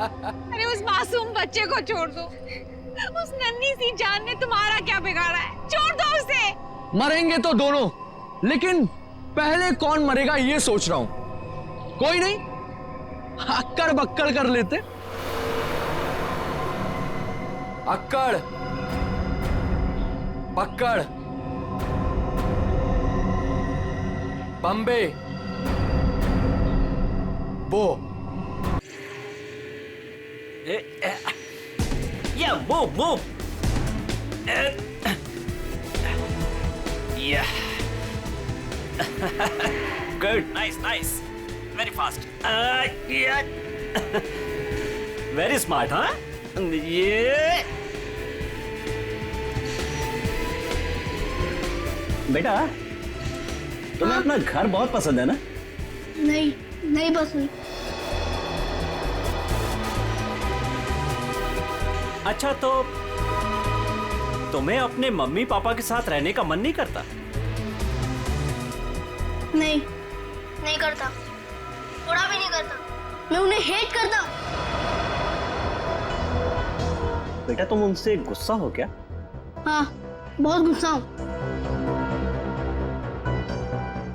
अरे उस मासूम बच्चे को छोड़ दो। उस नन्ही सी जान ने तुम्हारा क्या बिगाड़ा है? छोड़ दो उसे। मरेंगे तो दोनों, लेकिन पहले कौन मरेगा ये सोच रहा हूं। कोई नहीं, अक्कड़ बक्कड़ कर लेते। अक्कड़ बक्कड़ बम्बे बो। Yeah, move. Yeah. Good. Nice. Very fast. Yeah. Very smart, huh? Yeah. बेटा, तुम्हें अपना घर बहुत पसंद है ना? नहीं पसंद। अच्छा, तो तुम्हें अपने मम्मी पापा के साथ रहने का मन नहीं करता? नहीं करता, थोड़ा भी नहीं करता। मैं उन्हें हेट करता हूँ। बेटा, तुम उनसे गुस्सा हो क्या? हाँ, बहुत गुस्सा हूँ।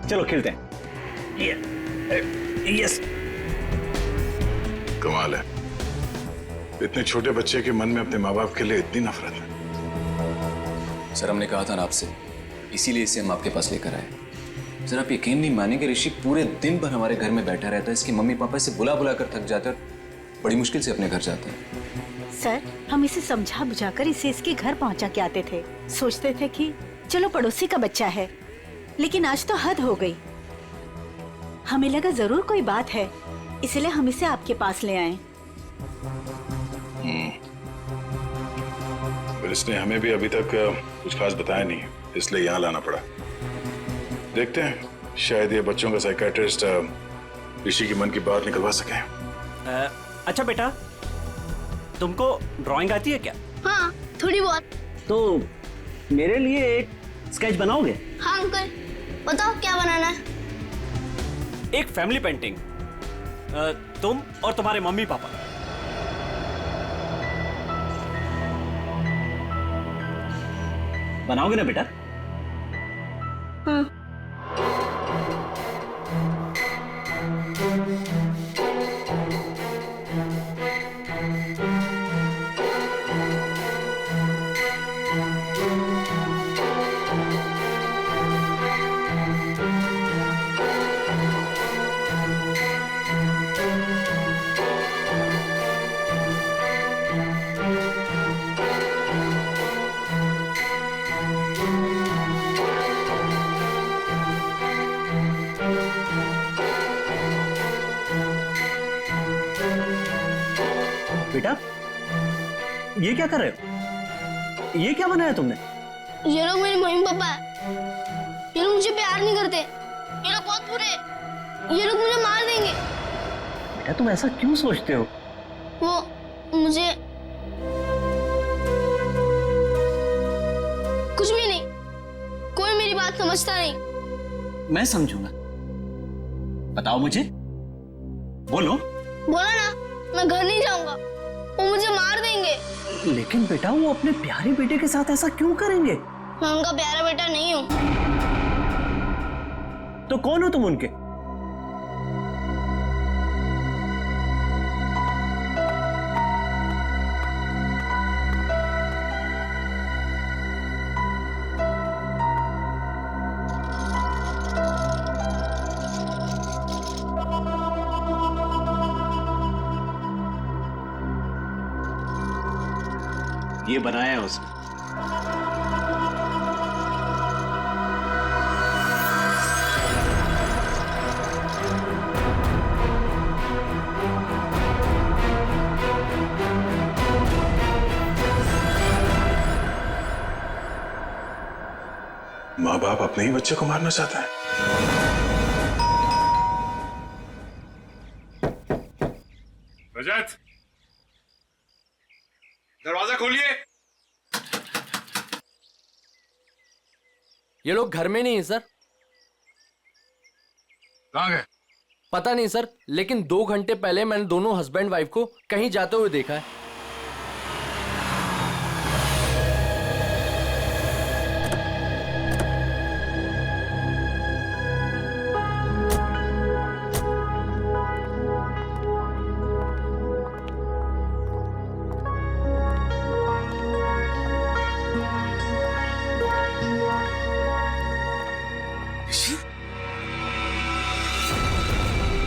चलो खेलते हैं। यस। कमाल है, इतने छोटे बच्चे के मन में अपने माँ बाप के लिए इतनी नफरत है। सर, हमने कहा था ना आपसे, इसीलिए इसे हम आपके पास लेकर आए। सर, आप यकीन नहीं मानेंगे, ऋषि पूरे दिन भर हमारे घर में बैठा रहता है। इसके मम्मी पापा इसे बुला बुला कर थक जाते हैं और बड़ी मुश्किल से अपने घर जाते हैं। सर, हम इसे समझा बुझाकर इसे इसके घर पहुंचा के आते थे। सोचते थे कि चलो पड़ोसी का बच्चा है, लेकिन आज तो हद हो गई। हमें लगा जरूर कोई बात है, इसलिए हम इसे आपके पास ले आए। पर इसने हमें भी अभी तक कुछ खास बताया नहीं, इसलिए यहाँ लाना पड़ा। देखते हैं, शायद ये बच्चों का साइकियाट्रिस्ट ऋषि की मन की बात निकलवा सके। अच्छा बेटा, तुमको ड्राइंग आती है क्या? हाँ, थोड़ी बहुत। तो मेरे लिए एक स्केच बनाओगे? हाँ अंकल, बताओ क्या बनाना है? एक फैमिली पेंटिंग, तुम और तुम्हारे मम्मी पापा। बनाओगे ना बेटा? हाँ। बेटा, ये क्या कर रहे हो? ये क्या बनाया तुमने? ये लोग मेरे मम्मी पापा है। ये लोग मुझे प्यार नहीं करते। ये लोग बहुत बुरे हैं। ये लोग मुझे मार देंगे। बेटा, तुम ऐसा क्यों सोचते हो? वो मुझे कुछ भी नहीं, कोई मेरी बात समझता नहीं। मैं समझूंगा। बताओ मुझे, बोलो। बोला ना, मैं घर नहीं जाऊंगा, वो मुझे मार देंगे। लेकिन बेटा, वो अपने प्यारे बेटे के साथ ऐसा क्यों करेंगे? मैं उनका प्यारा बेटा नहीं हूँ। तो कौन हो तुम उनके? ये बनाया है उसने। माँ बाप अपने ही बच्चे को मारना चाहता है। रजत, दरवाजा खोलिए। ये लोग घर में नहीं है सर। कहाँ गए? पता नहीं सर, लेकिन 2 घंटे पहले मैंने दोनों हस्बैंड वाइफ को कहीं जाते हुए देखा है।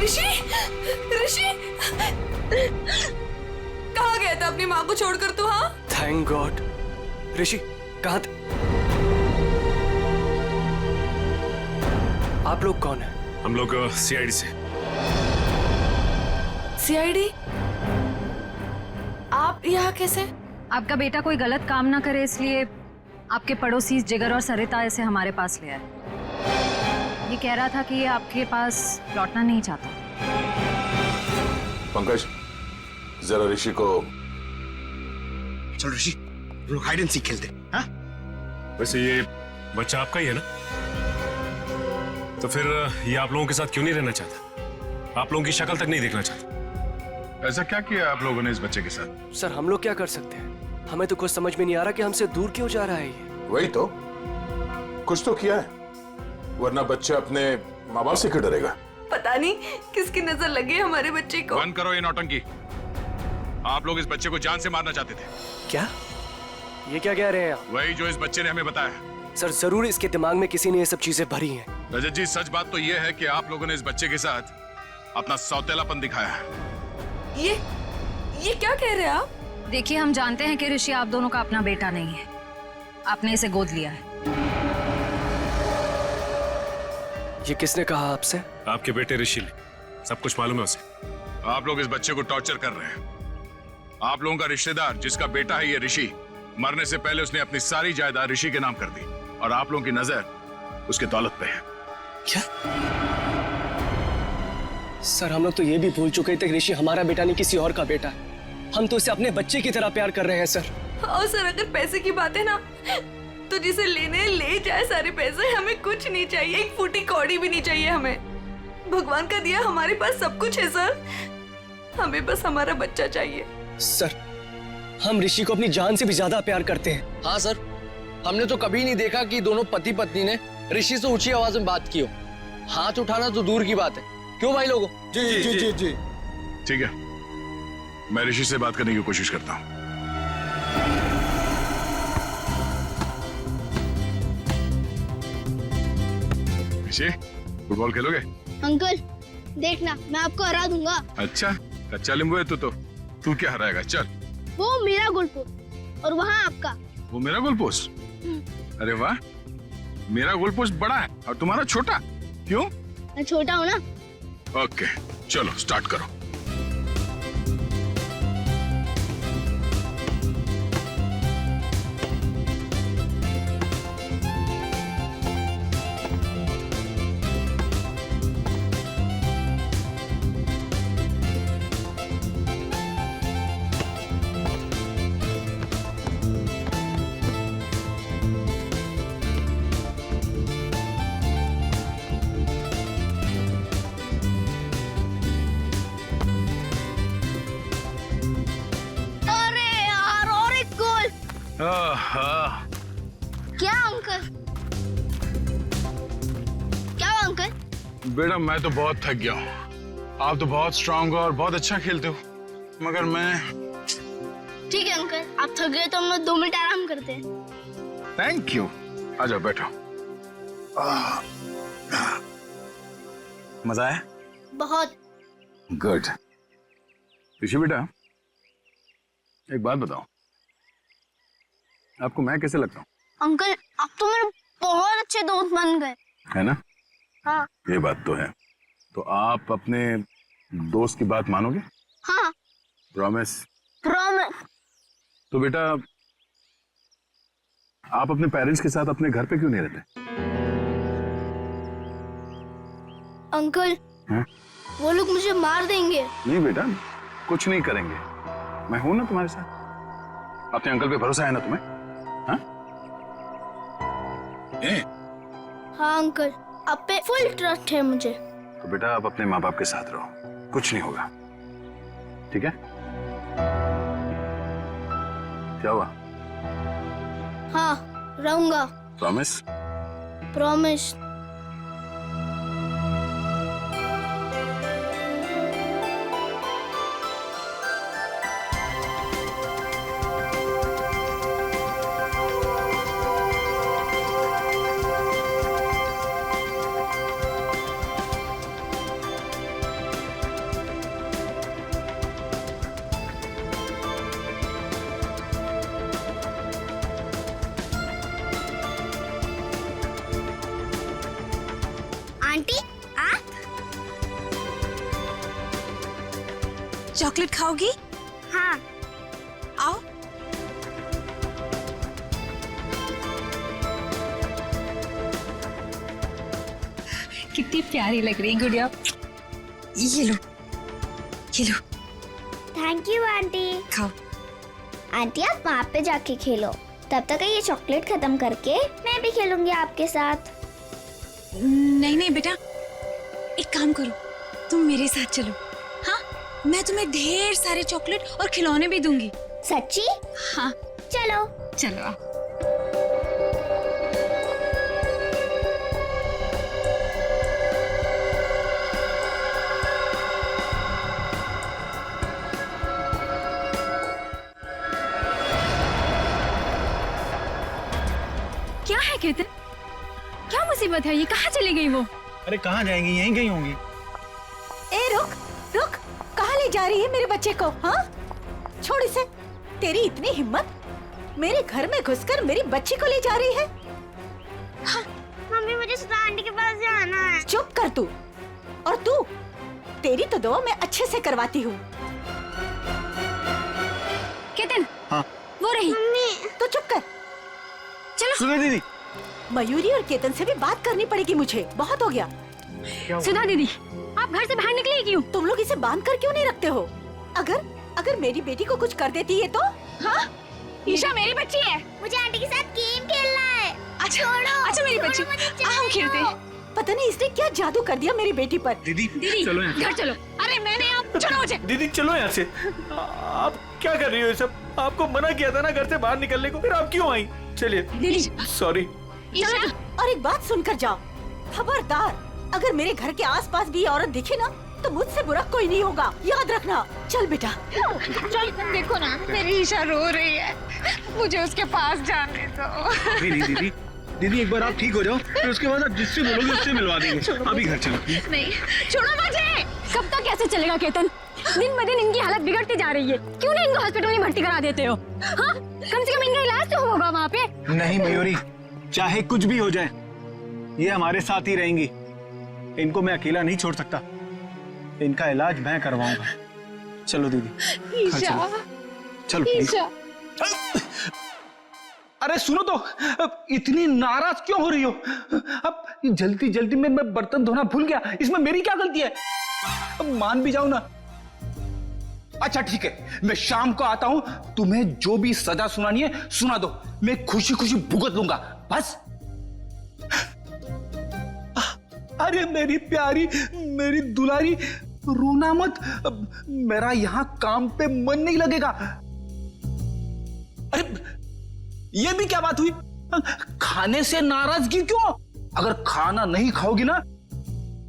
ऋषि, ऋषि, कहाँ गया था अपनी माँ को छोड़कर तू? हाँ, थैंक गॉड। ऋषि कहाँ थे? आप लोग कौन हैं? हम लोग सीआईडी से। सीआईडी? आप यहाँ कैसे? आपका बेटा कोई गलत काम ना करे इसलिए आपके पड़ोसी जिगर और सरिता इसे हमारे पास ले आए। ये कह रहा था कि ये आपके पास लौटना नहीं चाहता। पंकज, जरा ऋषि को। चलो ऋषि, लोग हाइड एंड सीक खेलते हैं। हाँ? वैसे ये बच्चा आपका ही है ना? तो फिर ये आप लोगों के साथ क्यों नहीं रहना चाहता? आप लोगों की शक्ल तक नहीं देखना चाहता? ऐसा क्या किया आप लोगों ने इस बच्चे के साथ? सर हम लोग क्या कर सकते हैं? हमें तो कुछ समझ में नहीं आ रहा कि हमसे दूर क्यों जा रहा है ये। वही तो, कुछ तो किया है, वरना बच्चा अपने माँ बाप से क्यों डरेगा? पता नहीं किसकी नजर लगी हमारे बच्चे को। बंद करो ये नौटंकी। आप लोग इस बच्चे को जान से मारना चाहते थे। क्या? ये क्या कह रहे हैं आप? वही जो इस बच्चे ने हमें बताया। सर जरूर इसके दिमाग में किसी ने ये सब चीजें भरी हैं। रजत जी, सच बात तो ये है कि आप लोगों ने इस बच्चे के साथ अपना सौतेलापन दिखाया है। ये क्या कह रहे हैं आप? देखिए, हम जानते हैं कि ऋषि आप दोनों का अपना बेटा नहीं है। आपने इसे गोद लिया है। ये किसने कहा आपसे? आपके बेटे ऋषि ने, सब कुछ मालूम है उसे। आप लोग इस बच्चे को टॉर्चर कर रहे हैं। आप लोगों का रिश्तेदार जिसका बेटा है ये ऋषि, मरने से पहले उसने अपनी सारी जायदाद ऋषि के नाम कर दी और आप लोगों की नजर उसके दौलत पे है। क्या? सर हम लोग तो ये भी भूल चुके थे कि ऋषि हमारा बेटा नहीं किसी और का बेटा है। हम तो उसे अपने बच्चे की तरह प्यार कर रहे हैं सर। और सर अगर पैसे की बात है ना, तो जिसे लेने ले जाए सारे पैसे, हमें कुछ नहीं चाहिए, एक फूटी कौड़ी भी नहीं चाहिए हमें। भगवान का दिया हमारे पास सब कुछ है सर, हमें बस हमारा बच्चा चाहिए। सर हम ऋषि को अपनी जान से भी ज्यादा प्यार करते हैं। हाँ सर, हमने तो कभी नहीं देखा कि दोनों पति पत्नी ने ऋषि से ऊंची आवाज में बात की हो। हाथ उठाना तो दूर की बात है। क्यों भाई लोगों? जी जी जी जी। ठीक है, मैं ऋषि से बात करने की कोशिश करता हूँ। ऋषि, फुटबॉल खेलोगे? अंकल देखना, मैं आपको हरा दूंगा। अच्छा, कच्चा नींबू है तू क्या हराएगा? चल। वो मेरा गोल पोस्ट और वहाँ आपका। वो मेरा गोल पोस्ट? अरे वाह, मेरा गोल पोस्ट बड़ा है और तुम्हारा छोटा। क्यों? मैं छोटा हूँ ना। ओके, चलो स्टार्ट करो। क्या अंकल? क्या अंकल? बेटा मैं तो बहुत थक गया हूँ। आप तो बहुत स्ट्रांग हो और बहुत अच्छा खेलते हो, मगर मैं। ठीक है अंकल, आप थक गए तो हम लोग 2 मिनट आराम करते हैं। Thank you. आ जाओ बैठो। मजा आया? बहुत। गुड। ऋषि बेटा, एक बात बताओ, आपको मैं कैसे लगता हूँ? अंकल आप तो मेरे बहुत अच्छे दोस्त बन गए। है ना? हाँ। ये बात तो है। तो आप अपने दोस्त की बात मानोगे? हाँ। प्रॉमिस? प्रॉमिस। तो बेटा, आप अपने पेरेंट्स के साथ अपने घर पे क्यों नहीं रहते? अंकल हाँ? वो लोग मुझे मार देंगे। नहीं बेटा, कुछ नहीं करेंगे, मैं हूं ना तुम्हारे साथ। अपने अंकल पे भरोसा है ना तुम्हें? हाँ? हाँ अंकल, आप पे फुल ट्रस्ट है मुझे। तो बेटा आप अपने माँ बाप के साथ रहो, कुछ नहीं होगा, ठीक है? क्या हुआ? हाँ रहूंगा। प्रॉमिस? प्रॉमिस। आंटी आप चॉकलेट खाओगी? हाँ। आओ। कितनी प्यारी लग रही गुड़िया। ये लो, ये लो, थैंक यू आंटी। खाओ। आंटी आप वहाँ पे जाके खेलो, तब तक ये चॉकलेट खत्म करके मैं भी खेलूंगी आपके साथ। नहीं नहीं बेटा, एक काम करो, तुम मेरे साथ चलो। हाँ, मैं तुम्हें ढेर सारे चॉकलेट और खिलौने भी दूंगी। सच्ची? हाँ चलो। चलो आओ। क्या है केतन, क्या मुसीबत है? ये कहाँ चली गई वो? अरे कहाँ जाएंगी, यहीं गई होंगी। ए रुक रुक, कहाँ ले जा रही है मेरे बच्चे को? हाँ छोड़ इसे। तेरी इतनी हिम्मत, मेरे घर में घुसकर मेरी बच्ची को ले जा रही है? हाँ। मम्मी मुझे सुधा आंटी के पास जाना है। चुप कर तू। और तू, तेरी तो दुआ मैं अच्छे से करवाती हूँ। केतन, हाँ वो रही। मम्मी तो चुप कर। सुधा दीदी, मयूरी और केतन से भी बात करनी पड़ेगी मुझे, बहुत हो गया। सुधा दीदी, आप घर से बाहर निकली क्यों? तुम लोग इसे बांध कर क्यों नहीं रखते हो? अगर मेरी बेटी को कुछ कर देती है तो? हाँ ईशा मेरी बच्ची है। मुझे आंटी के साथ गेम खेलना है। अच्छा छोड़ो। अच्छा मेरी बच्ची, हम खेलते हैं। पता नहीं इसने क्या जादू कर दिया मेरी बेटी पर। दीदी चलो यहाँ घर चलो। अरे मैंने आप चलो मुझे। दीदी चलो यहाँ से। आप क्या कर रही हो ये सब? आपको मना किया था ना घर से बाहर निकलने को, फिर आप क्यों आई? चलिए दीदी सॉरी। ईशा और एक बात सुनकर जाओ, खबरदार, अगर मेरे घर के आसपास भी ये औरत दिखे ना तो मुझसे बुरा कोई नहीं होगा, याद रखना। चल बेटा चल, देखो ना मेरी ईशा रो रही है, मुझे उसके पास जाने दो। दीदी दीदी दीदी एक बार आप ठीक हो जाओ, फिर उसके बाद आप जिससे बोलोगे उससे मिलवा देंगे। अभी घर चलो। नहीं छोड़ो मुझे। कब तक कैसे चलेगा केतन? दिन ब दिन इनकी हालत बिगड़ती जा रही है। क्यों नहीं इनको हॉस्पिटल में भर्ती करा देते हो? हाँ, कम से कम इनका इलाज तो होगा वहाँ पे। नहीं मयूरी, चाहे कुछ भी हो जाए, ये हमारे साथ ही रहेंगी। इनको मैं अकेला नहीं छोड़ सकता, इनका इलाज मैं करवाऊंगा। चलो दीदी। ईशा, चलो प्लीज। ईशा। अरे सुनो तो, इतनी नाराज क्यों हो रही हो? अब जल्दी जल्दी में मैं बर्तन धोना भूल गया, इसमें मेरी क्या गलती है? अब मान भी जाओ ना। अच्छा ठीक है, मैं शाम को आता हूं, तुम्हें जो भी सजा सुनानी है सुना दो, मैं खुशी खुशी भुगत लूंगा, बस। अरे मेरी प्यारी, मेरी दुलारी, रोना मत, मेरा यहां काम पे मन नहीं लगेगा। अरे ये भी क्या बात हुई? खाने से नाराजगी क्यों? अगर खाना नहीं खाओगी ना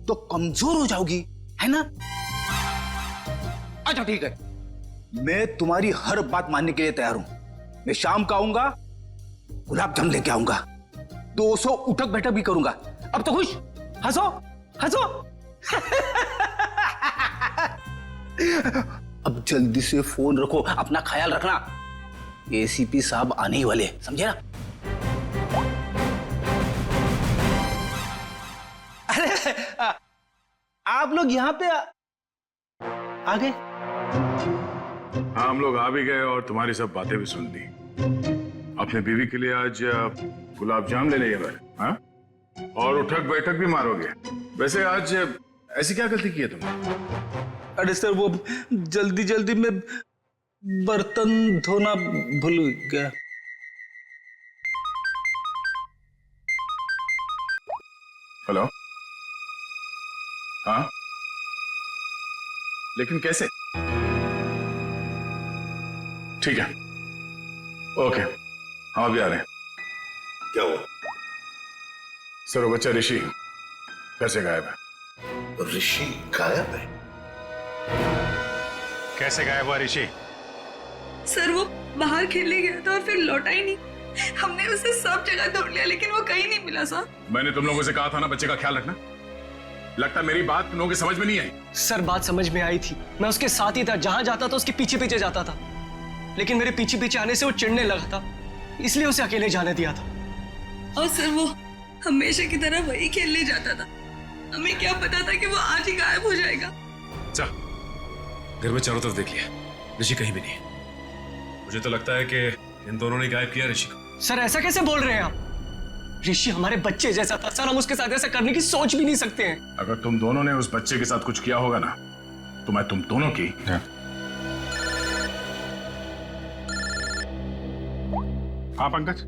तो कमजोर हो जाओगी, है ना? अच्छा ठीक है, मैं तुम्हारी हर बात मानने के लिए तैयार हूं। मैं शाम को आऊंगा, गुलाब जामुन लेके आऊंगा, 200 उठक बैठक भी करूंगा। अब तो खुश, हंसो हंसो। अब जल्दी से फोन रखो, अपना ख्याल रखना, एसीपी साहब आने ही वाले, समझे ना? अरे आप लोग यहाँ पे आ गए? हाँ हम लोग आ भी गए और तुम्हारी सब बातें भी सुन ली। अपने बीवी के लिए आज गुलाब जाम ले लेंगे, हाँ? और उठक बैठक भी मारोगे। वैसे आज ऐसी क्या गलती की है तुमने? अरे सर वो जल्दी जल्दी में बर्तन धोना भूल गया। हेलो हाँ, लेकिन कैसे? ठीक है, ओके, हम अभी आ रहे हैं। क्या हुआ? सर, वो बच्चा ऋषि घर से गायब है। ऋषि गायब है? कैसे गायब हुआ ऋषि? सर वो बाहर खेलने गया था और फिर लौटा ही नहीं। हमने उसे सब जगह ढूंढ लिया लेकिन वो कहीं नहीं मिला सर। मैंने तुम लोगों से कहा था ना बच्चे का ख्याल रखना। लगता मेरी बात तुम लोगों की समझ में नहीं आई। सर बात समझ में आई थी, मैं उसके साथ ही था, जहां जाता था उसके पीछे पीछे जाता था, लेकिन मेरे पीछे पीछे आने से वो चिढ़ने लगा था, इसलिए उसे अकेले जाने दिया था। और सर वो हमेशा की तरह वही खेलने जाता था। हमें क्या पता था कि वो आज ही गायब हो जाएगा। चल, घर में चारों तरफ देख लिया, ऋषि कहीं भी नहीं। मुझे तो लगता है कि इन दोनों ने गायब किया ऋषि को। सर ऐसा कैसे बोल रहे हैं आप? ऋषि हमारे बच्चे जैसा था सर, हम उसके साथ ऐसा करने की सोच भी नहीं सकते हैं। अगर तुम दोनों ने उस बच्चे के साथ कुछ किया होगा ना, तो मैं तुम दोनों की। हाँ पंकज,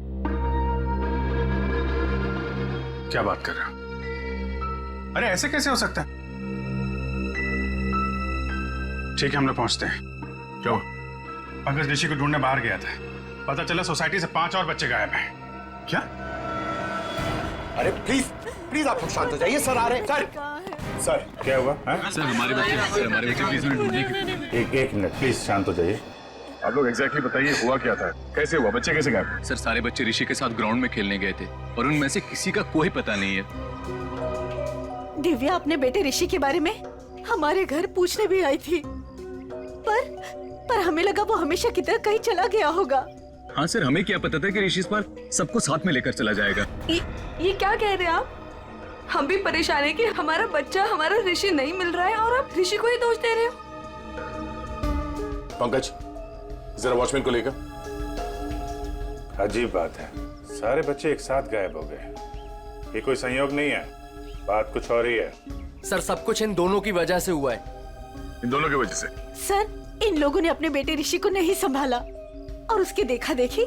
क्या बात कर रहे हो? अरे ऐसे कैसे हो सकता है? ठीक है, हम लोग पहुंचते हैं। क्यों? पंकज ऋषि को ढूंढने बाहर गया था, पता चला सोसाइटी से 5 और बच्चे गायब हैं। क्या? अरे प्लीज प्लीज आप लोग शांत हो जाइए, सर आ रहे हैं। सर क्या हुआ? सर हमारे बच्चे प्लीज ढूंढने। एक मिनट प्लीज, शांत हो जाइए। आप लोग एग्जैक्टली बताइए, हुआ क्या था? कैसे हुआ? बच्चे कैसे गायब? सर सारे बच्चे ऋषि के साथ ग्राउंड में खेलने गए थे और उनमें से किसी का कोई पता नहीं है। दिव्या अपने बेटे ऋषि के बारे में हमारे घर पूछने भी आई थी, पर हमें लगा वो हमेशा की तरह कहीं चला गया होगा। हाँ सर, हमें क्या पता था कि ऋषि इस बार सबको साथ में लेकर चला जाएगा। ये क्या कह रहे हैं आप? हम भी परेशान है कि हमारा बच्चा, हमारा ऋषि नहीं मिल रहा है और आप ऋषि को ही दोष दे रहे हो। पंकज, जरा वॉचमैन को लेकर। अजीब बात है, सारे बच्चे एक साथ गायब हो गए। ये कोई संयोग नहीं है, बात कुछ और ही है। सर सब कुछ इन दोनों की वजह से हुआ है। इन दोनों की वजह से? सर इन लोगों ने अपने बेटे ऋषि को नहीं संभाला और उसके देखा देखी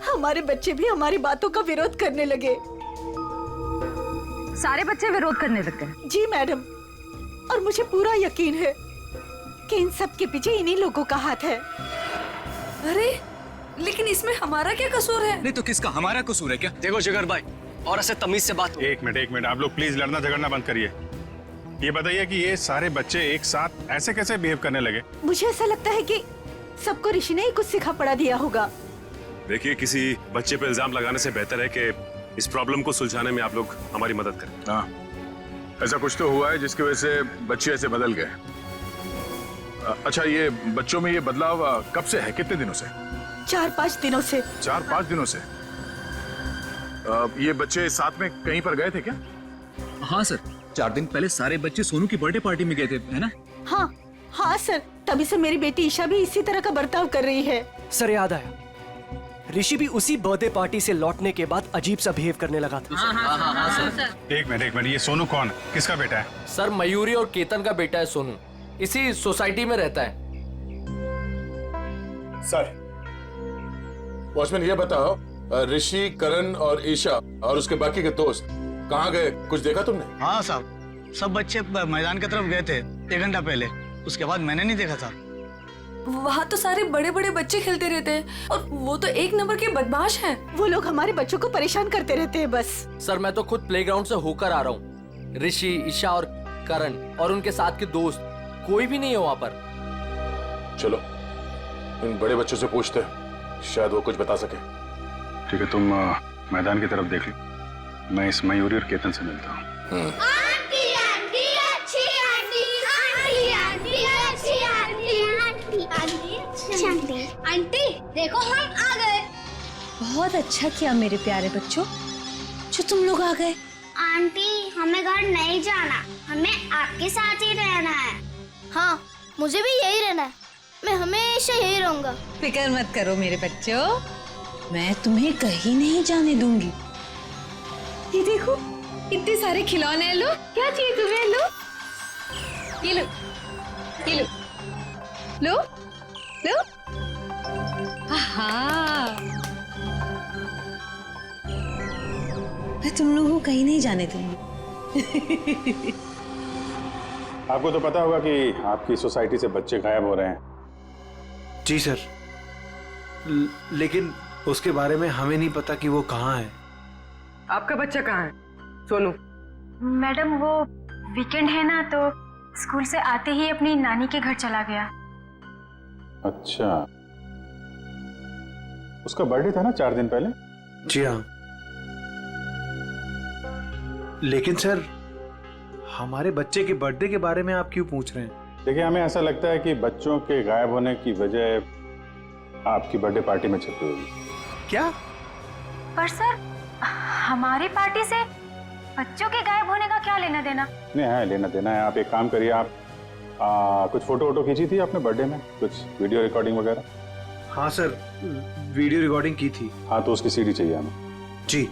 हमारे बच्चे भी हमारी बातों का विरोध करने लगे। सारे बच्चे विरोध करने लग गए? जी मैडम, और मुझे पूरा यकीन है कि इन सब के पीछे इन्हीं लोगों का हाथ है। अरे लेकिन इसमें हमारा क्या कसूर है? नहीं तो किसका हमारा कसूर है क्या? देखो जिगर भाई, और ऐसे तमीज से बात हो। एक मिनट, आप लोग प्लीज लड़ना झगड़ना बंद करिए। ये बताइए कि ये सारे बच्चे एक साथ ऐसे कैसे बिहेव करने लगे? मुझे ऐसा लगता है कि सबको ऋषि ने ही कुछ सिखा पड़ा दिया होगा। देखिए, किसी बच्चे पे इल्जाम लगाने से बेहतर है कि इस प्रॉब्लम को सुलझाने में आप लोग हमारी मदद करें। हाँ, ऐसा कुछ तो हुआ है जिसकी वजह से बच्चे ऐसे बदल गए। अच्छा, ये बच्चों में ये बदलाव कब से है? कितने दिनों से? 4-5 दिनों से। 4-5 दिनों से? ये बच्चे साथ में कहीं पर गए थे क्या? हाँ सर, 4 दिन पहले सारे बच्चे सोनू की बर्थडे पार्टी में गए थे, है ना? हाँ सर, तभी से मेरी बेटी ईशा भी इसी तरह का बर्ताव कर रही है। सर याद आया, ऋषि भी उसी बर्थडे पार्टी से लौटने के बाद अजीब सा बिहेव करने लगा था। एक मिनट, ये सोनू कौन है? किसका बेटा है? सर मयूरी और केतन का बेटा है सोनू, इसी सोसाइटी में रहता है। सर, वॉचमैन ये बताओ, ऋषि, करण और ईशा और उसके बाकी के दोस्त कहाँ गए? कुछ देखा तुमने? हाँ साहब, सब बच्चे मैदान की तरफ गए थे 1 घंटा पहले, उसके बाद मैंने नहीं देखा था। वहाँ तो सारे बड़े बड़े बच्चे खेलते रहते हैं और वो तो एक नंबर के बदमाश हैं। वो लोग हमारे बच्चों को परेशान करते रहते हैं बस। सर मैं तो खुद प्लेग्राउंड से होकर आ रहा हूँ। ऋषि, ईशा और करण और उनके साथ के दोस्त कोई भी नहीं है वहाँ पर। चलो इन बड़े बच्चों से पूछते हैं, शायद वो कुछ बता सके। ठीक है, तुम मैदान की तरफ देख लो, मैं इस मयूरी और केतन से मिलता हूँ। आंटी आंटी अच्छी आंटी, आंटी आंटी अच्छी आंटी, आंटी आंटी अच्छी आंटी। आंटी देखो हम आ गए। बहुत अच्छा किया मेरे प्यारे बच्चों जो तुम लोग आ गए। आंटी हमें घर नहीं जाना, हमें आपके साथ ही रहना है। हाँ मुझे भी यही रहना है, मैं हमेशा यही रहूंगा। फिक्र मत करो मेरे बच्चों, मैं तुम्हें कहीं नहीं जाने दूंगी। ये देखो इतने सारे खिलौने हैं, लो क्या चाहिए तुम्हें, लो ये लो, ये लो, लो लो। हाँ मैं तुम लोगों को कहीं नहीं जाने दूंगी। आपको तो पता होगा कि आपकी सोसाइटी से बच्चे गायब हो रहे हैं। जी सर, लेकिन उसके बारे में हमें नहीं पता कि वो कहाँ है। आपका बच्चा कहाँ है सोनू? मैडम वो वीकेंड है ना, तो स्कूल से आते ही अपनी नानी के घर चला गया। अच्छा, उसका बर्थडे था ना 4 दिन पहले? जी हाँ, लेकिन सर हमारे बच्चे के बर्थडे के बारे में आप क्यों पूछ रहे हैं? देखिए, हमें ऐसा लगता है कि बच्चों के गायब होने की वजह आपकी बर्थडे पार्टी में छिपी हुई। क्या? पर सर, हमारी पार्टी से बच्चों के गायब होने का क्या लेना देना? नहीं है, लेना देना है। आप एक काम करिए, आप कुछ फोटो वोटो खींची थी आपने बर्थडे में, कुछ वीडियो रिकॉर्डिंग वगैरह? हाँ सर, वीडियो रिकॉर्डिंग की थी। हाँ, तो उसकी सीडी चाहिए हमें। जी,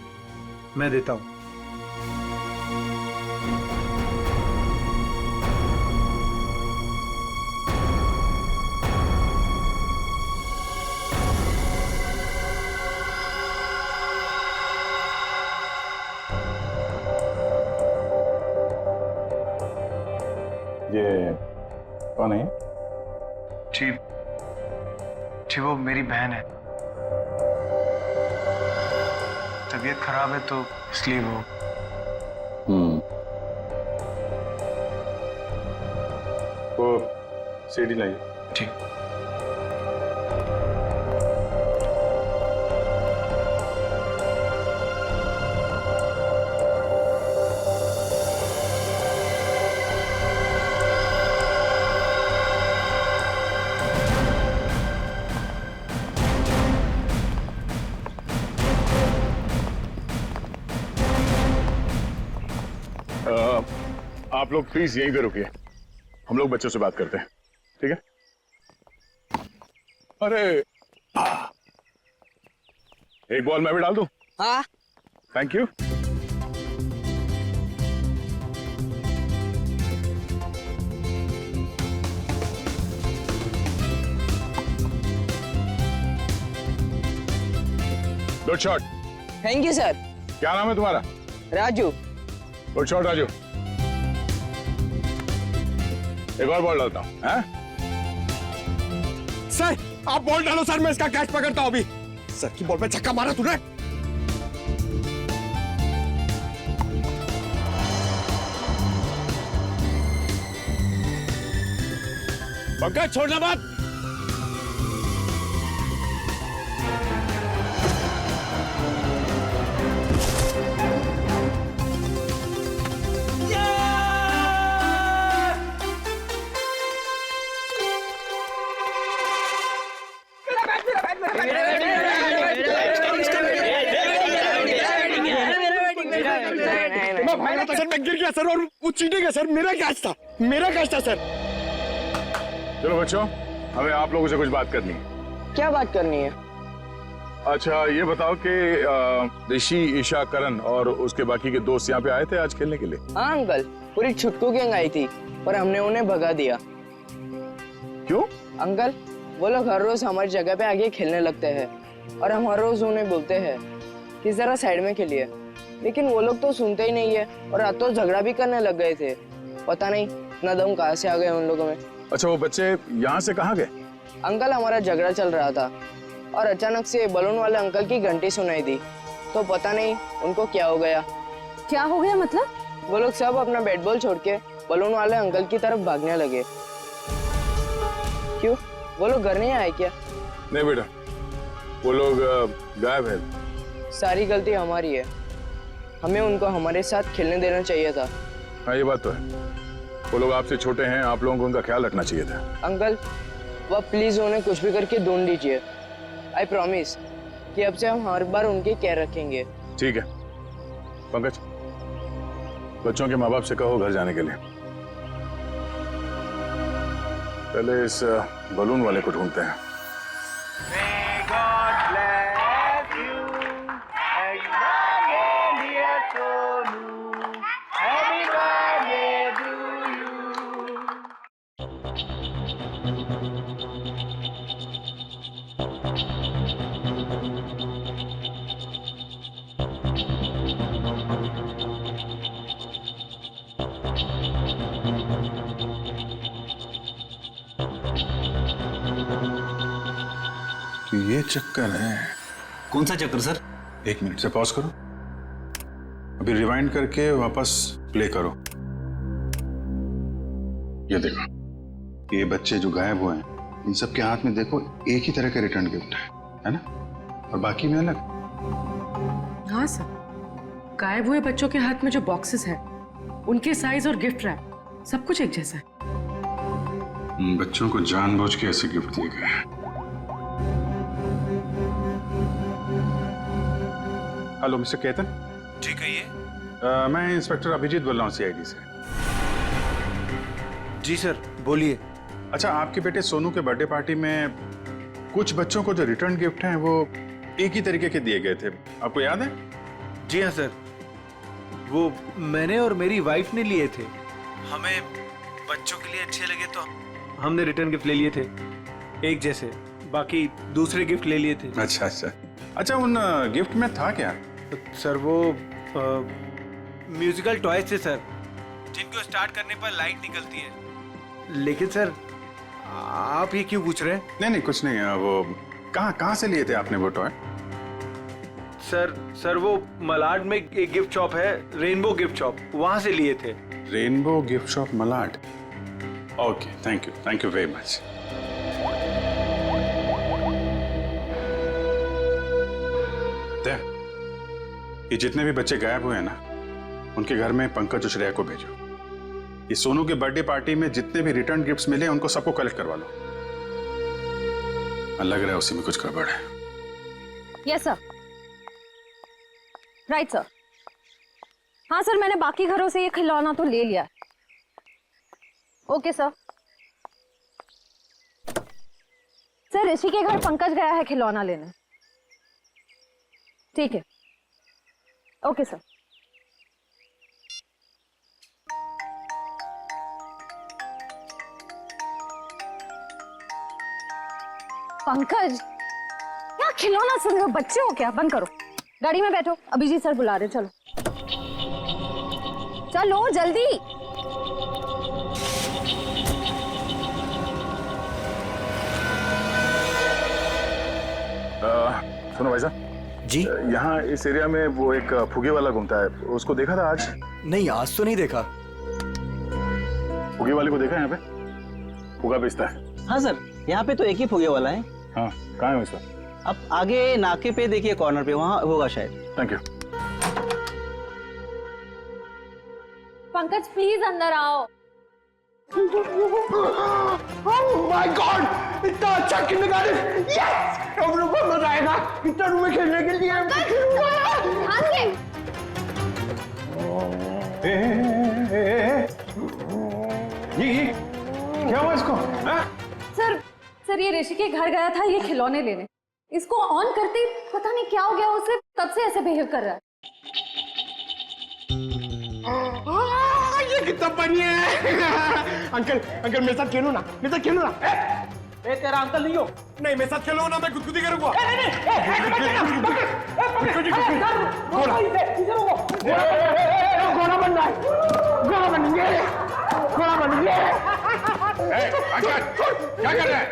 मैं देता हूँ। ये कौन है? जी वो मेरी बहन है। तबीयत खराब है तो इसलिए वो। वो सीडी लाइए। ठीक। आप लोग प्लीज यहीं पे रुकिए, हम लोग बच्चों से बात करते हैं, ठीक है? अरे एक बॉल मैं भी डाल दूं? हाँ। Thank you. Good shot. Thank you sir. क्या नाम है तुम्हारा? राजू। Good shot Raju. एक और बॉल डालता हूं। सर आप बॉल डालो सर, मैं इसका कैच पकड़ता हूं अभी। सर की बॉल पे छक्का मारा तूने। पंकज छोड़ना मत। सर मैं गिर गया सर, और वो चीटिंग है सर, मेरा कैच था, मेरा कैच था सर। चलो बच्चों, हमें आप लोगों से कुछ बात करनी है। क्या बात करनी है? अच्छा ये बताओ कि ऋषि, ईशा, करण और उसके बाकी के दोस्त यहाँ पे आए थे आज खेलने के लिए? हाँ अंकल, पूरी छुटकू गैंग आई थी, पर हमने उन्हें भगा दिया। क्यों? अंकल वो लोग हर रोज हमारी जगह पे आगे खेलने लगते हैं और हम हर रोज उन्हें बोलते हैं कि जरा साइड में खेलिए, लेकिन वो लोग तो सुनते ही नहीं है और रात तो झगड़ा भी करने लग गए थे। पता नहीं इतना दम कहाँ से आ गए उन लोगों में। अच्छा वो बच्चे यहाँ से कहाँ गए? अंकल हमारा झगड़ा चल रहा था और अचानक से बलून वाले अंकल की घंटी सुनाई दी, तो पता नहीं उनको क्या हो गया। क्या हो गया मतलब? वो लोग सब अपना बैट बॉल छोड़ के बलून वाले अंकल की तरफ भागने लगे। क्यों, वो लोग घर नहीं आए क्या? नहीं बेटा, वो लोग गायब है। सारी गलती हमारी है, हमें उनको हमारे साथ खेलने देना चाहिए था। हाँ ये बात तो है, वो लोग आपसे छोटे हैं, आप लोगों को उनका ख्याल रखना चाहिए था। अंकल वह प्लीज उन्हें कुछ भी करके ढूंढ लीजिए। आई प्रॉमिस कि अब से हम हर बार उनकी केयर रखेंगे। ठीक है पंकज, बच्चों के माँ बाप से कहो घर जाने के लिए। पहले इस बलून वाले को ढूंढते हैं। तो ये चक्कर है। कौन सा चक्कर सर? 1 मिनट से पॉज करो, अभी रिवाइंड करके वापस प्ले करो। ये देखो, ये बच्चे जो गायब हुए हैं, इन सब के हाथ में देखो एक ही तरह का रिटर्न गिफ्ट है ना? और बाकी में अलग। हाँ सर, गायब हुए बच्चों के हाथ में जो बॉक्सेस हैं, उनके साइज और गिफ्ट रैप सब कुछ एक जैसा है। बच्चों को जानबूझ के ऐसे गिफ्ट दिए गए हैं। Hello mister Ketan. जी कहिए। मैं इंस्पेक्टर अभिजीत बोल रहा हूँ CID से। जी सर बोलिए। अच्छा, आपके बेटे सोनू के बर्थडे पार्टी में कुछ बच्चों को जो रिटर्न गिफ्ट हैं वो एक ही तरीके के दिए गए थे, आपको याद है? जी हाँ सर, वो मैंने और मेरी वाइफ ने लिए थे। हमें बच्चों के लिए अच्छे लगे तो हमने रिटर्न गिफ्ट ले लिए थे एक जैसे, बाकी दूसरे गिफ्ट ले लिए थे। अच्छा अच्छा अच्छा, उन गिफ्ट में था क्या? सर वो म्यूजिकल टॉयज थे सर, जिनको स्टार्ट करने पर लाइट निकलती है। लेकिन सर आप ये क्यों पूछ रहे हैं? नहीं कुछ नहीं, वो कहाँ से लिए थे आपने वो टॉय? सर वो मलाड में एक गिफ्ट शॉप है, रेनबो गिफ्ट शॉप, वहां से लिए थे। Rainbow gift shop Malad. Okay, thank you very much. ये जितने भी बच्चे गायब हुए हैं ना, उनके घर में पंकज और श्रेया को भेजो। ये सोनू के बर्थडे पार्टी में जितने भी रिटर्न गिफ्ट्स मिले उनको सबको कलेक्ट करवा लो। लग रहा है उसी में कुछ गड़बड़ है। Yes sir, right sir. हाँ सर, मैंने बाकी घरों से ये खिलौना तो ले लिया। Okay sir. सर ऋषि के घर पंकज गया है खिलौना लेने। ठीक है, ओके सर। पंकज, क्या खिलौना सुन रहे हो? बच्चे हो क्या? बंद करो, गाड़ी में बैठो, अभिजीत सर बुला रहे। चलो चलो जल्दी। सुनो भाई साहब जी। यहाँ इस एरिया में वो एक फुगे वाला घूमता है, उसको देखा था आज? नहीं, आज तो नहीं देखा। फुगे वाले को देखा है यहाँ पे? फुगा बेचता है। हाँ सर, यहाँ पे तो एक ही फुगे वाला है। हाँ, कहाँ है उसका? अब आगे नाके पे देखिए, कॉर्नर पे, वहाँ होगा शायद। Thank you. पंकज प्लीज अंदर आओ। Oh my God! इतना अच्छा किंडरगार्टन! यस! हम लोग को मजा आएगा इतना रूम में खेलने के लिए। ये क्या हुआ इसको? सर ये ऋषि के घर गया था ये खिलौने लेने, इसको ऑन करते ही पता नहीं क्या हो गया उसे, तब से ऐसे बिहेव कर रहा है। ये कितना फनी है। अंकल मेरे साथ खेलो ना, मेरे साथ खेलो ना। ए तेरा अंकल नहीं हो। नहीं, मेरे साथ खेलो ना, मैं गुदगुदी करूंगा। घोड़ा बनना है, घोड़ा बनेंगे, घोड़ा बनेंगे। क्या कर रहा है?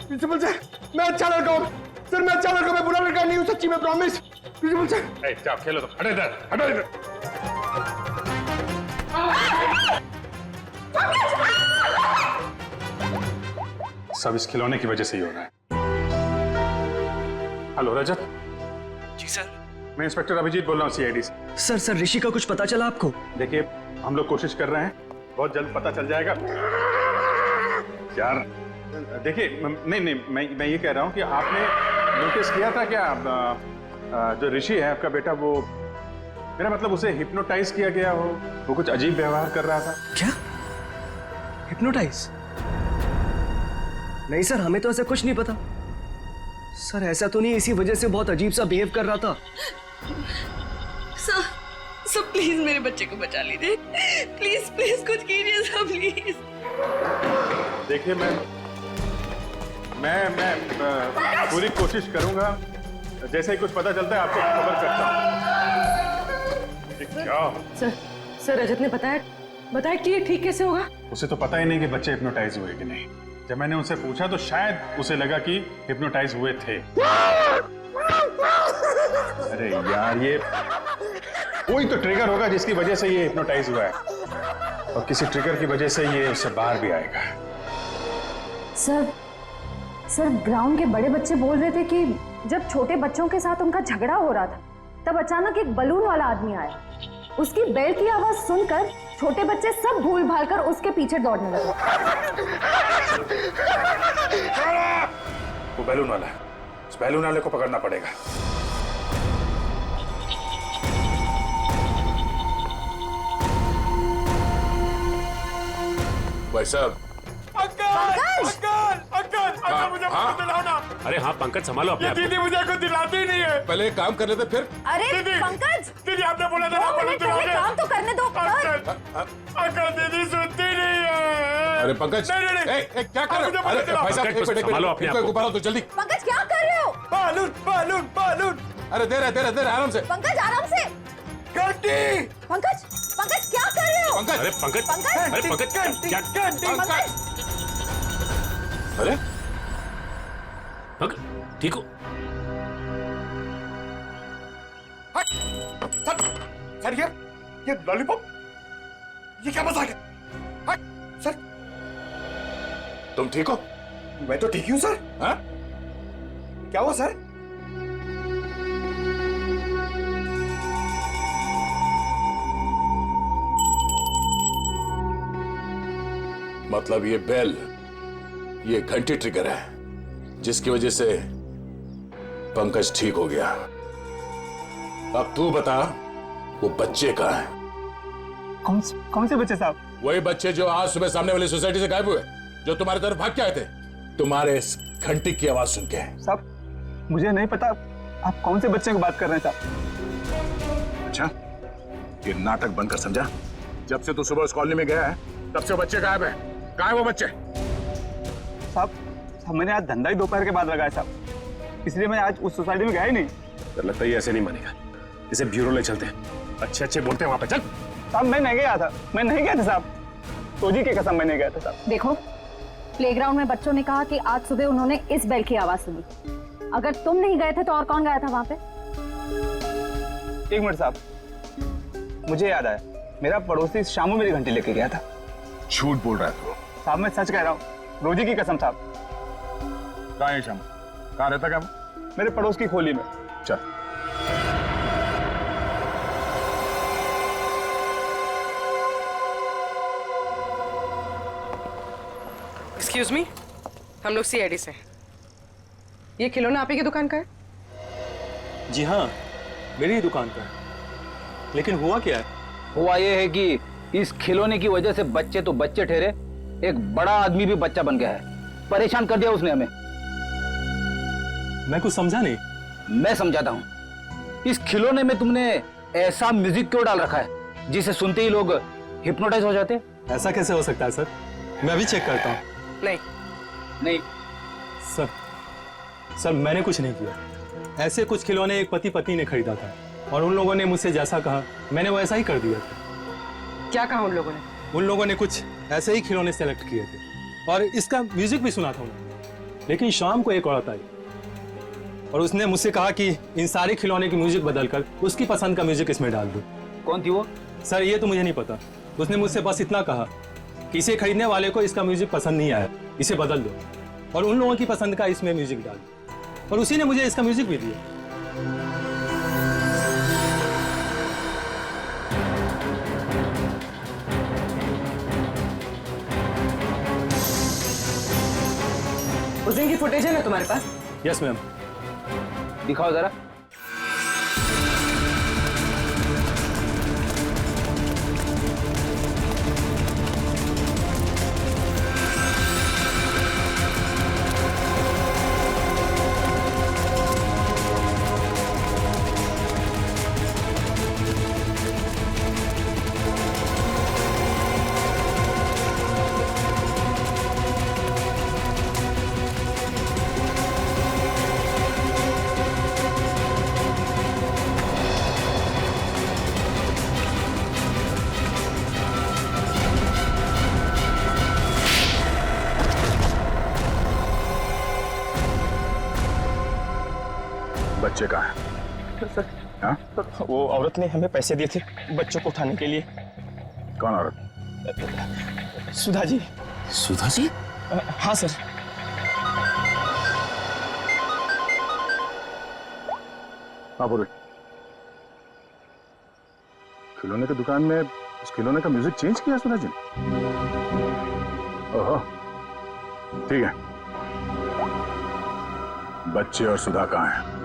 प्रिंसिपल सर, मैं अच्छा लड़का हूँ सर, मैं अच्छा लड़का, मैं बुरा लड़का नहीं हूँ, सच्ची में प्रॉमिस। प्रिंसिपल सर जाओ खेलो, तो हटो इधर, हटो इधर। सब इस खिलौने की वजह से ही हो रहा है। हेलो रजत। जी सर। मैं इंस्पेक्टर अभिजीत बोल रहा हूँ CID से। सर ऋषि का कुछ पता चला आपको? देखिए, हम लोग कोशिश कर रहे हैं, बहुत जल्द पता चल जाएगा यार। देखिए, नहीं मैं ये कह रहा हूँ कि आपने नोटिस किया था क्या जो ऋषि है आपका बेटा, वो मेरा मतलब उसे हिप्नोटाइज किया गया हो, वो कुछ अजीब व्यवहार कर रहा था। क्या? हिप्नोटाइज? नहीं सर, हमें तो ऐसा कुछ नहीं पता। सर ऐसा तो नहीं, इसी वजह से बहुत अजीब सा बिहेव कर रहा था। सर प्लीज मेरे बच्चे को बचा लीजिए, प्लीज कुछ कीजिए सर, प्लीज। देखिए, मैं पूरी कोशिश करूंगा, जैसे ही कुछ पता चलता है आपको खबर करता हूँ। क्या? सर रजत ने बताया कि ये ठीक कैसे होगा? उसे तो पता ही नहीं कि बच्चे हिप्नोटाइज हुए कि नहीं। जब मैंने उनसे पूछा तो शायद उसे लगा कि हिप्नोटाइज हुए थे। अरे यार, ये कोई तो ट्रिगर होगा जिसकी वजह से ये हिप्नोटाइज हुआ है, और किसी ट्रिगर की वजह से ये उससे बाहर भी आएगा। सर ग्राउंड के बड़े बच्चे बोल रहे थे कि जब छोटे बच्चों के साथ उनका झगड़ा हो रहा था तब अचानक एक बलून वाला आदमी आया। उसकी बेल की आवाज सुनकर छोटे बच्चे सब भूल भाल कर उसके पीछे दौड़ने लगे। वो बैलून वाला है, उस बैलून वाले को पकड़ना पड़ेगा। भाई साहब। अंकल मुझे दिलाओ ना। अरे हाँ पंकज, संभालो अपने आप को। दीदी मुझे कुछ दिलाती ही नहीं है। पहले एक काम कर लेते फिर। अरे पंकज, दीदी आपने बोला था काम तो करने दो। अंकल दीदी सुनती नहीं है। अरे पंकज, क्या कर रहे हो? अरे भाई साहब संभालो अपने आप को। ऊपर आओ तो जल्दी। पंकज क्या कर रहे हो? Balloon balloon balloon. अरे दे रहे आराम से। पंकज आराम से। घंटी। पंकज क्या कर रहे हो? अरे पंकज, अरे पंकज क्या? अरे पंकज ठीक हो? सर ये लॉलीपॉप, ये क्या मजाक है? सर तुम ठीक हो? मैं तो ठीक हूं सर। हाँ? क्या हुआ सर? मतलब ये बेल, ये घंटी ट्रिगर है जिसकी वजह से पंकज ठीक हो गया। अब तू बता, वो बच्चे कहाँ हैं? कौन से बच्चे साहब? वही बच्चे जो आज सुबह सामने वाली सोसाइटी से गायब हुए, जो तुम्हारी तरफ भाग के आए थे तुम्हारे इस घंटी की आवाज सुन के। साहब मुझे नहीं पता आप कौन से बच्चे की बात कर रहे हैं साहब। अच्छा, ये नाटक बंद कर, समझा? जब से तू सुबह उस कॉलोनी में गया है तब से बच्चे गायब है। कहाँ है वो बच्चे? साहब मैंने आज धंधा ही दोपहर के बाद लगाया साहब, इसलिए मैं आज उस सोसाइटी में गया ही नहीं। तो लगता है ये ऐसे नहीं मानेगा, इसे ब्यूरो ले चलते हैं। अच्छे बोलते हैं वहां पे। चल साहब मैं नहीं गया था साहब, तोजी की कसम मैं नहीं गया था साहब। देखो, प्लेग्राउंड में बच्चों ने कहा कि आज सुबह उन्होंने इस बेल की आवाज सुनी। अगर तुम नहीं गए थे तो और कौन गया था वहां पे? एक मिनट साहब, मुझे याद आया, मेरा पड़ोसी शामू मेरी घंटी लेके गया था। झूठ बोल रहा है तू? साहब मैं सच कह रहा हूँ, रोजी की कसम साहब। कहाँ है शामू? कहाँ रहता क्या? मेरे पड़ोस की खोली में। चल। एक्सक्यूज मी, हम लोग सीआईडी से। ये खिलौना आप ही की दुकान का है? जी हाँ, मेरी ही दुकान का है। लेकिन हुआ क्या है? हुआ ये है कि इस खिलौने की वजह से बच्चे तो बच्चे ठहरे, एक बड़ा आदमी भी बच्चा बन गया है। परेशान कर दिया उसने हमें। मैं कुछ समझा नहीं। मैं समझाता हूँ। इस खिलौने में तुमने ऐसा म्यूजिक क्यों डाल रखा है जिसे सुनते ही लोग हिप्नोटाइज हो जाते? ऐसा कैसे हो सकता है सर? मैं अभी चेक करता हूँ। नहीं सर मैंने कुछ नहीं किया। ऐसे कुछ खिलौने एक पति पत्नी ने खरीदा था और उन लोगों ने मुझसे जैसा कहा मैंने वैसा ही कर दिया था। क्या कहा उन लोगों ने? उन लोगों ने कुछ ऐसे ही खिलौने सेलेक्ट किए थे और इसका म्यूजिक भी सुना था उन्होंने। लेकिन शाम को एक औरत आई और उसने मुझसे कहा कि इन सारे खिलौने की म्यूजिक बदलकर उसकी पसंद का म्यूजिक इसमें डाल दो। कौन थी वो? सर ये तो मुझे नहीं पता। उसने मुझसे बस इतना कहा कि इसे खरीदने वाले को इसका म्यूजिक पसंद नहीं आया, इसे बदल दो और उन लोगों की पसंद का इसमें म्यूजिक डाल दो। और उसी ने मुझे इसका म्यूजिक भी दिया। उस दिन की फुटेज है ना तुम्हारे पास? Yes ma'am. दिखाओ जरा। बच्चे कहाँ हैं? हाँ? वो औरत ने हमें पैसे दिए थे बच्चों को उठाने के लिए। कौन औरत? सुधा जी। सुधा जी? हाँ सर। हाँ बोलो। खिलौने की दुकान में उस खिलौने का म्यूजिक चेंज किया सुधा जी? ओहो, ठीक है। बच्चे और सुधा कहाँ हैं?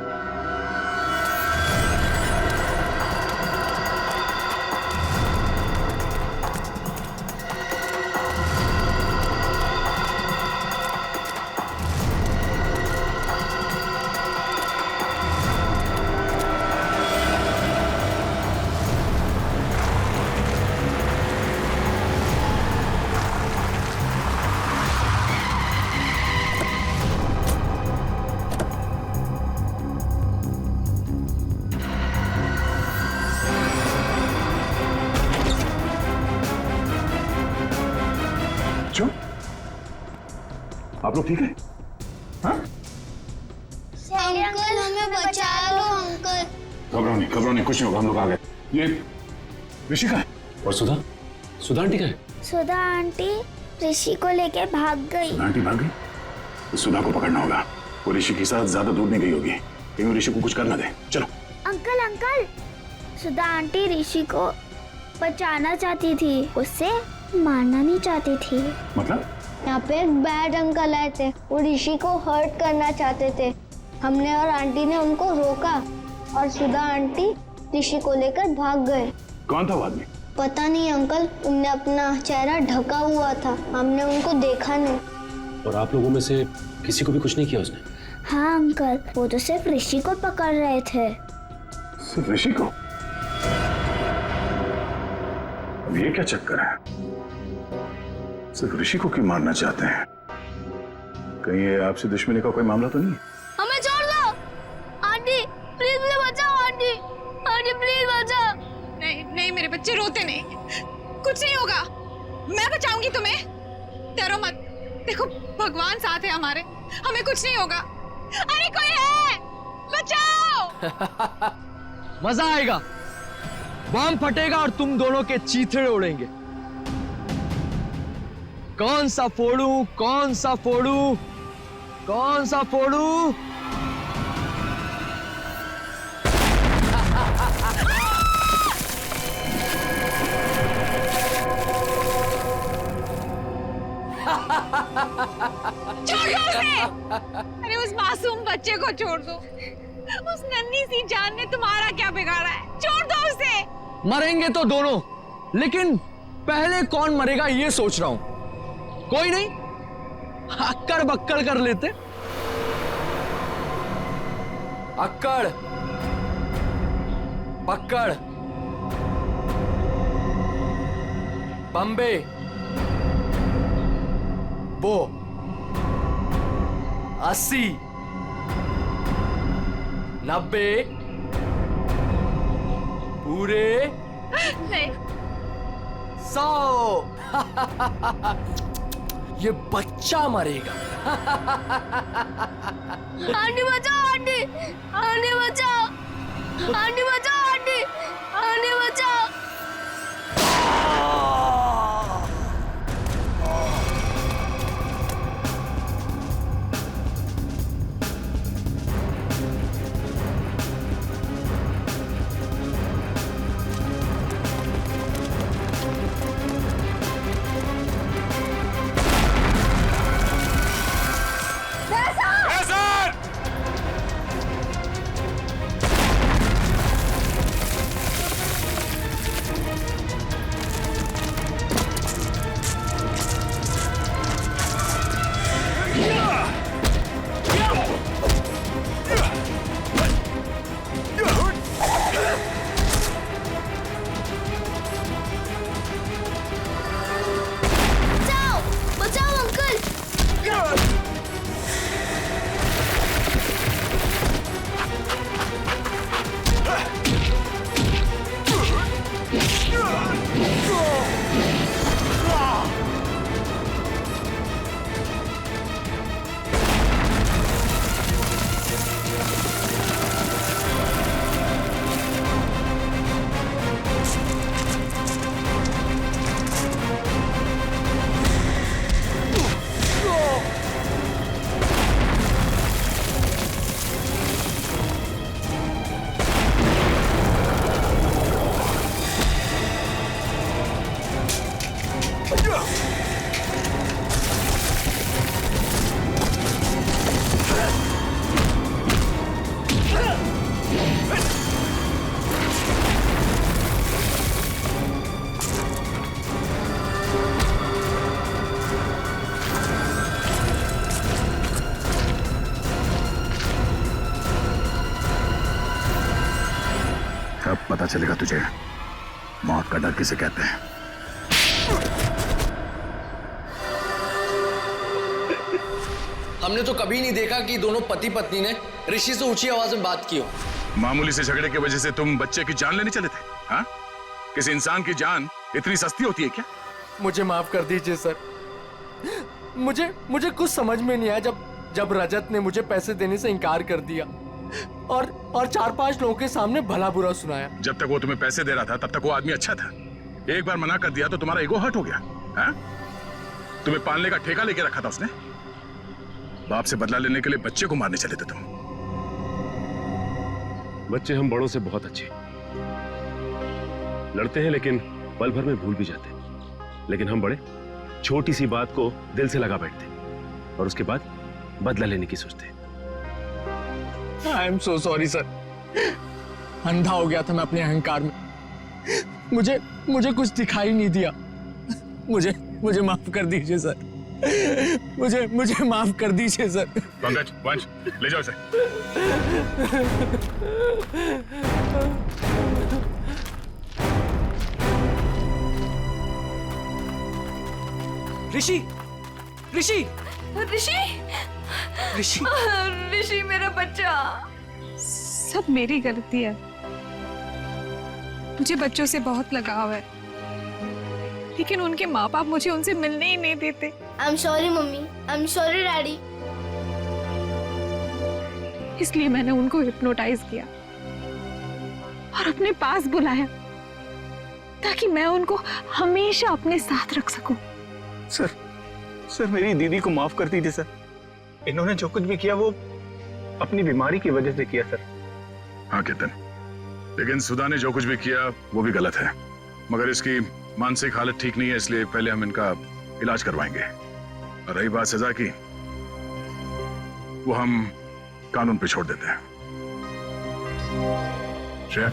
आप लोग ठीक है? हाँ? अंकल हमें बचा लो अंकल। घबराओ नहीं, कुछ नहीं होगा, हम लोग आ गए। ये ऋषिका है। और सुधा? सुधा आंटी कहाँ है? सुधा आंटी ऋषि को लेके भाग गई। आंटी भाग गई? तो सुधा को पकड़ना होगा। वो ऋषि के साथ ज्यादा दूर नहीं गई होगी, कहीं वो ऋषि को कुछ करना दे। चलो। अंकल अंकल, सुधा आंटी ऋषि को बचाना चाहती थी, उससे मारना नहीं चाहती थी। मतलब? यहाँ पे एक बैड अंकल आए थे, वो ऋषि को हर्ट करना चाहते थे। हमने और आंटी ने उनको रोका और सुधा आंटी ऋषि को लेकर भाग गए। कौन था वो आदमी? पता नहीं अंकल, उनने अपना चेहरा ढका हुआ था, हमने उनको देखा नहीं। और आप लोगों में से किसी को भी कुछ नहीं किया उसने? हाँ अंकल, वो तो सिर्फ ऋषि को पकड़ रहे थे। सिर्फ ऋषि को? अब ये क्या चक्कर है? सिर्फ ऋषि को क्यों मारना चाहते हैं? कहीं ये आपसे दुश्मनी का कोई मामला तो नहीं है? हमें छोड़ दो आंटी, प्लीज मुझे बचाओ आंटी, आंटी प्लीज बचाओ। नहीं नहीं, मेरे बच्चे रोते नहीं, कुछ नहीं होगा, मैं बचाऊंगी तुम्हें, डरो मत। देखो भगवान साथ है हमारे, हमें कुछ नहीं होगा। अरे कोई है, बचाओ। मजा आएगा, बम फटेगा और तुम दोनों के चीथड़े उड़ेंगे। कौन सा फोड़ूं, कौन सा फोड़ूं, कौन सा फोड़ूं? छोड़ दो उसे। अरे उस मासूम बच्चे को छोड़ दो, उस नन्ही सी जान ने तुम्हारा क्या बिगाड़ा है, छोड़ दो उसे। मरेंगे तो दोनों, लेकिन पहले कौन मरेगा ये सोच रहा हूं। कोई नहीं, अक्कड़ बक्कड़ कर लेते। अक्कड़ बक्कड़ बम्बे बो 80 90 पूरे नहीं 100। ये बच्चा मरेगा। आंटी बचाओ आंटी, आंटी बचाओ, आंटी बचाओ आंटी, आंटी बचाओ। अब पता चलेगा तुझे मौत का डर किसे कहते हैं। हमने तो कभी नहीं देखा कि दोनों पति पत्नी ने ऋषि से ऊंची आवाज में बात की हो। मामूली से झगड़े की वजह से तुम बच्चे की जान लेने चले थे? हाँ? किसी इंसान की जान इतनी सस्ती होती है क्या? मुझे माफ कर दीजिए सर। मुझे कुछ समझ में नहीं आया जब रजत ने मुझे पैसे देने से इनकार कर दिया और 4-5 लोगों के सामने भला बुरा सुनाया। जब तक वो तुम्हें पैसे दे रहा था तब तक वो आदमी अच्छा था। एक बार मना कर दिया तो तुम्हारा ईगो हर्ट हो गया। हाँ? तुम्हें पालने का ठेका लेके रखा था उसने। बाप से बदला लेने के लिए बच्चे को मारने चले थे तुम। बच्चे हम बड़ों से बहुत अच्छे लड़ते हैं, लेकिन पल भर में भूल भी जाते हैं। लेकिन हम बड़े छोटी सी बात को दिल से लगा बैठते हैं और उसके बाद बदला लेने की सोचते हैं। I am so sorry sir. अंधा हो गया था मैं अपने अहंकार में। मुझे कुछ दिखाई नहीं दिया। मुझे माफ कर दीजिए सर। मुझे माफ कर दीजिए सर। पंकज, वंश, ले जाओ इसे। ऋषि ऋषि ऋषि ऋषि ऋषि मेरा बच्चा। सब मेरी गलती है। मुझे बच्चों से बहुत लगाव है, लेकिन उनके माँ बाप मुझे उनसे मिलने ही नहीं देते। I am sorry mummy, I am sorry daddy. इसलिए मैंने उनको हिप्नोटाइज किया और अपने पास बुलाया ताकि मैं उनको हमेशा अपने साथ रख सकूं। सर मेरी दीदी को माफ कर दीजिए सर। इन्होंने जो कुछ भी किया वो अपनी बीमारी की वजह से किया सर। हाँ केतन, लेकिन सुधा ने जो कुछ भी किया वो भी गलत है। मगर इसकी मानसिक हालत ठीक नहीं है, इसलिए पहले हम इनका इलाज करवाएंगे। और रही बात सजा की, वो हम कानून पे छोड़ देते हैं। श्रेया,